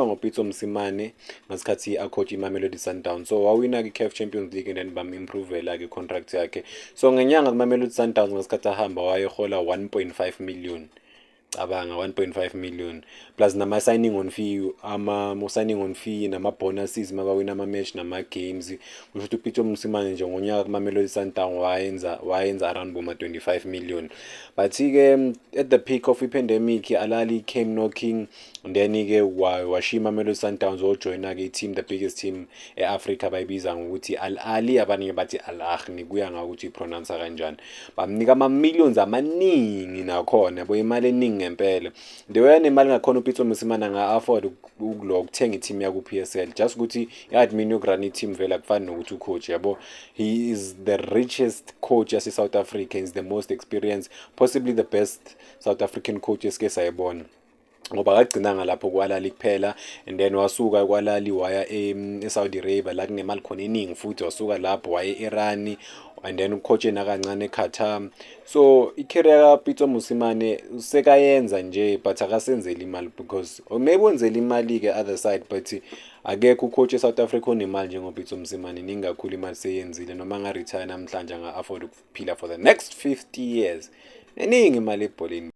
ngikhuluma ngoPitso Mosimane ngasikhathi a-coach iMamelodi Sundowns. So wawina i-CAF Champions League and then bam-improvela ke contract yakhe. So ngenyanga kuMamelodi Sundowns ngasikhathi ahamba wayehola 1.5 million. Cabanga 1.5 million plus nama signing on fee signing on fee nama bonuses mabawina ama match nama games. Kusho ukuthi uPitso Mosimane nje ngonyaka kuMamelodi Sundowns wayenza around 25 million. But ke at the peak of pandemic Al Ahly came knocking and then ke washima Mamelodi Sundowns ojoina ke team, the biggest team eAfrica bayibiza ngokuthi Al Ahly, abanye bathi Al Ahly, kuya ngakuthi pronounce kanjani. Bamnika ama millions amaningi nakhona yabo, imali eningi ngempela. Ndewe nemali ngakhona uPitso Mosimane nga afford ukuthenga i-team yaku PSL just ukuthi i-admin yokurun i-team vela kufana nokuthi ucoach yabo. He is the richest coach yase South Africa, is the most experienced, possibly the best South African coach eske sayibona. Ngoba akagcinanga lapho kwa Al Ahly kuphela and then wasuka kwa Al Ahly waya eSaudi Arabia la kunemali khona eningi, futhi wasuka lapho waya eIran and then ucoach nakancane eQatar. So i-career kaPitso Mosimane sekayenza nje but akasenzeli imali, because maybe wenzela imali ke other side but akekho ucoach eSouth Africa onemali njengoPitso Mosimane. Ningi kakhulu imali seyenzile, noma nga retire namhlanje anga afford ukuphila for the next 50 years. Eningi imali ebholeni.